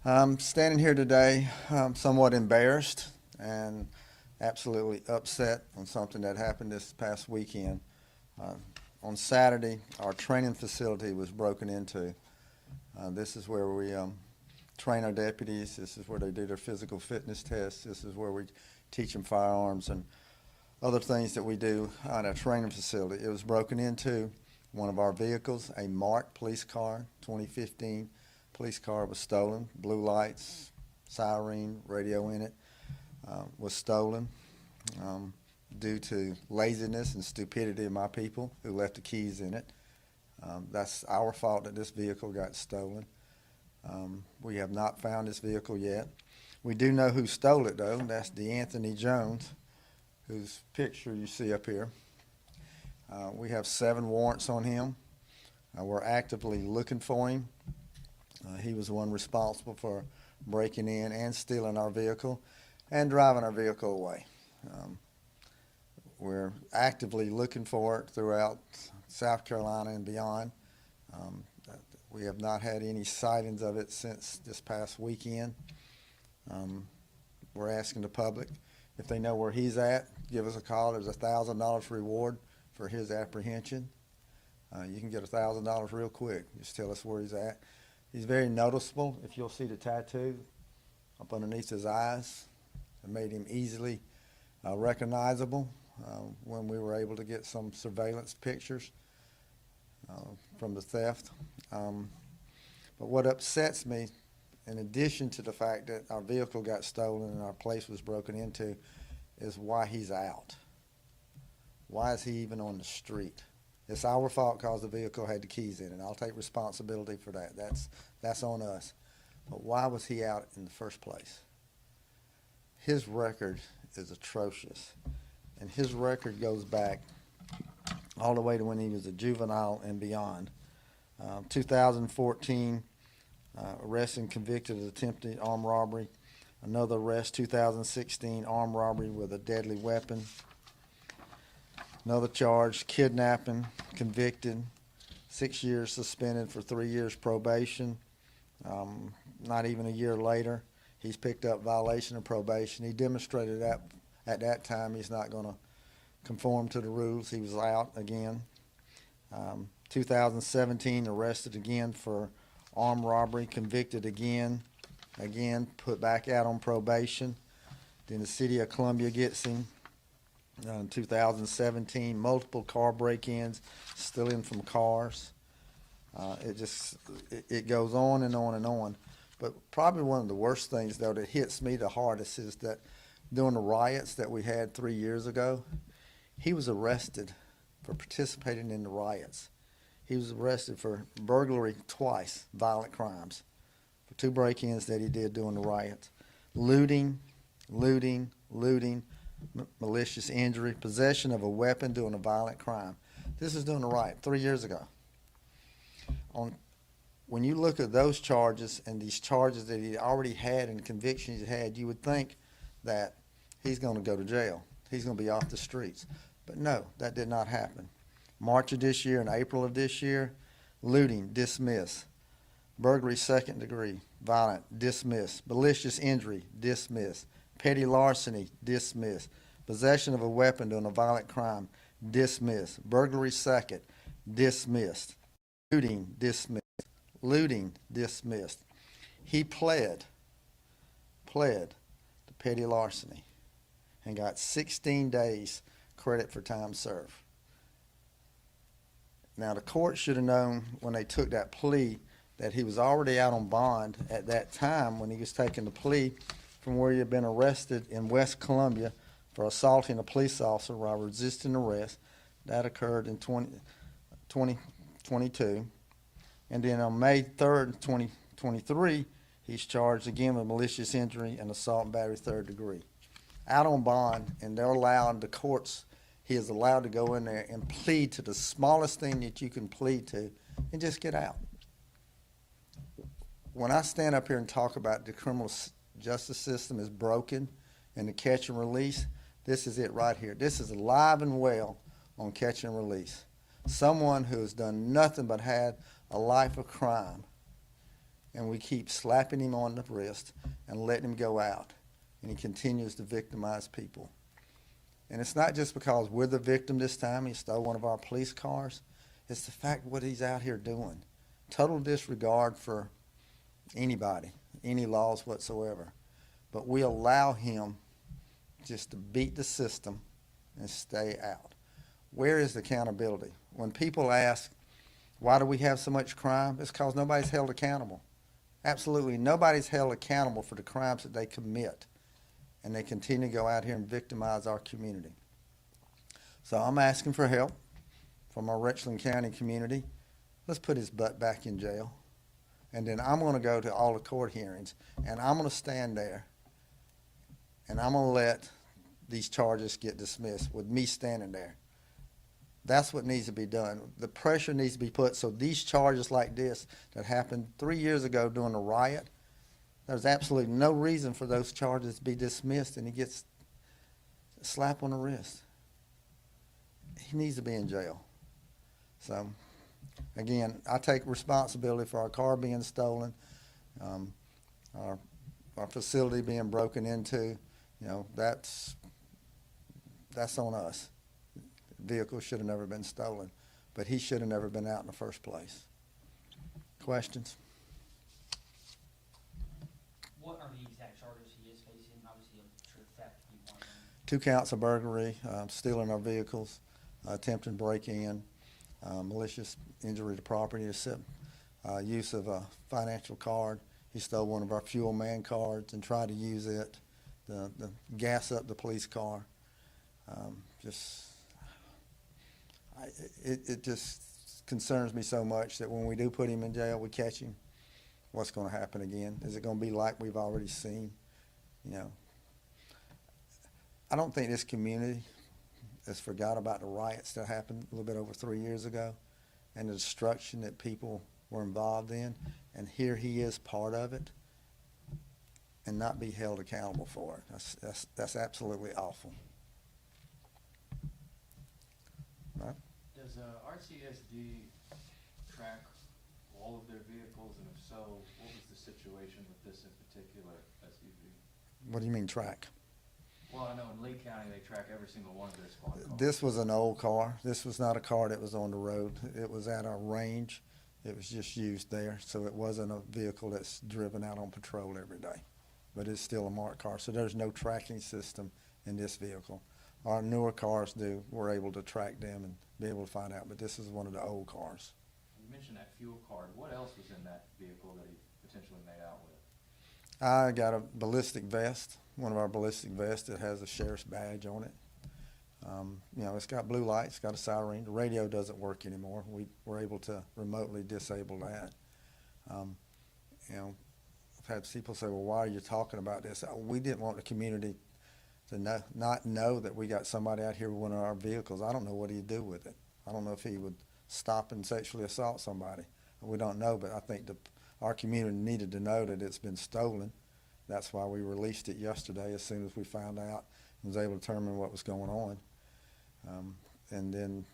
I'm standing here today, somewhat embarrassed and absolutely upset on something that happened this past weekend. Uh, on Saturday, our training facility was broken into. This is where we train our deputies. This is where they do their physical fitness tests. This is where we teach them firearms and other things that we do at our training facility. It was broken into. One of our vehicles, a marked police car, 2015 police car, was stolen. Blue lights, siren, radio in it, was stolen due to laziness and stupidity of my people who left the keys in it. That's our fault that this vehicle got stolen. We have not found this vehicle yet. We do know who stole it, though. That's DeAnthony Jones, whose picture you see up here. We have 7 warrants on him. We're actively looking for him. He was the one responsible for breaking in and stealing our vehicle and driving our vehicle away. We're actively looking for it throughout South Carolina and beyond. We have not had any sightings of it since this past weekend. We're asking the public, if they know where he's at, give us a call. There's a $1,000 reward for his apprehension. You can get $1,000 real quick. Just tell us where he's at. He's very noticeable. If you'll see the tattoo up underneath his eyes, it made him easily recognizable when we were able to get some surveillance pictures from the theft. But what upsets me, in addition to the fact that our vehicle got stolen and our place was broken into, is why he's out. Why is he even on the street? It's our fault because the vehicle had the keys in it. I'll take responsibility for that. That's on us. But why was he out in the first place? His record is atrocious. And his record goes back all the way to when he was a juvenile and beyond. 2014, arrested and convicted of attempted armed robbery. Another arrest, 2016, armed robbery with a deadly weapon. Another charge, kidnapping, convicted, 6 years suspended for 3 years probation. Not even a year later, he's picked up violation of probation. He demonstrated that at that time he's not going to conform to the rules. He was out again. 2017, arrested again for armed robbery, convicted again, put back out on probation. Then the city of Columbia gets him. In 2017, multiple car break-ins, stealing from cars. It goes on and on and on. But probably one of the worst things, though, that hits me the hardest is that during the riots that we had 3 years ago, he was arrested for participating in the riots. He was arrested for burglary twice, violent crimes, for 2 break-ins that he did during the riots. Looting, malicious injury, possession of a weapon during a violent crime. This is during the riot 3 years ago. When you look at those charges and these charges that he already had and the convictions he had, you would think that he's going to go to jail. He's going to be off the streets. But no, that did not happen. March of this year and April of this year, looting, dismiss. Burglary, second degree, violent, dismiss. Malicious injury, dismiss. Petty larceny, dismiss. Possession of a weapon during a violent crime, dismissed. Burglary, second, dismissed. Looting, dismissed. Looting, dismissed. He pled to petty larceny and got 16 days credit for time served. Now, the court should have known when they took that plea that he was already out on bond at that time when he was taking the plea from where he had been arrested in West Columbia for assaulting a police officer while resisting arrest. That occurred in 2022. And then on May 3rd, 2023, he's charged again with malicious injury and assault and battery 3rd degree. Out on bond, and they're allowed, the courts, he is allowed to go in there and plead to the smallest thing that you can plead to and just get out. When I stand up here and talk about the criminal justice system is broken and the catch and release, this is it right here. This is alive and well on catch and release. Someone who has done nothing but had a life of crime and we keep slapping him on the wrist and letting him go out, and he continues to victimize people. And it's not just because we're the victim this time. He stole one of our police cars. It's the fact what he's out here doing. Total disregard for anybody, any laws whatsoever. But we allow him just to beat the system and stay out. Where is the accountability? When people ask, why do we have so much crime? It's because nobody's held accountable. Absolutely nobody's held accountable for the crimes that they commit. And they continue to go out here and victimize our community. So I'm asking for help from our Richland County community. Let's put his butt back in jail. And then I'm going to go to all the court hearings, and I'm going to stand there, and I'm going to let these charges get dismissed with me standing there. That's what needs to be done. The pressure needs to be put so these charges like this that happened 3 years ago during the riot, there's absolutely no reason for those charges to be dismissed, and he gets a slap on the wrist. He needs to be in jail. So, again, I take responsibility for our car being stolen, our facility being broken into. You know, that's on us. The vehicle should have never been stolen, but he should have never been out in the first place. Questions? What are the exact charges he is facing? Obviously, I'm sure theft would be one of them. 2 counts of burglary, stealing our vehicles, attempted break-in, malicious injury to property, use of a financial card. He stole one of our fuel man cards and tried to use it to gas up the police car. It just concerns me so much that when we do put him in jail, we catch him. What's going to happen again? Is it going to be like we've already seen? You know, I don't think this community has forgot about the riots that happened a little bit over 3 years ago and the destruction that people were involved in. And here he is part of it and not be held accountable for it. That's absolutely awful. Right? Does RCSD track all of their vehicles, and if so, what was the situation with this in particular SUV? What do you mean track? Well, I know in Lee County they track every single one of their squad cars. This was an old car. This was not a car that was on the road. It was at our range. It was just used there, so it wasn't a vehicle that's driven out on patrol every day. But it's still a marked car, so there's no tracking system in this vehicle. Our newer cars do. We're able to track them and be able to find out, but this is one of the old cars. You mentioned that fuel card. What else was in that vehicle that he potentially made out with? I got a ballistic vest, one of our ballistic vests that has a sheriff's badge on it. You know, it's got blue lights, it's got a siren. The radio doesn't work anymore. We were able to remotely disable that. You know, I've had people say, well, why are you talking about this? We didn't want the community to not know that we got somebody out here with one of our vehicles. I don't know what he'd do with it. I don't know if he would stop and sexually assault somebody. We don't know, but I think our community needed to know that it's been stolen. That's why we released it yesterday as soon as we found out and was able to determine what was going on. And then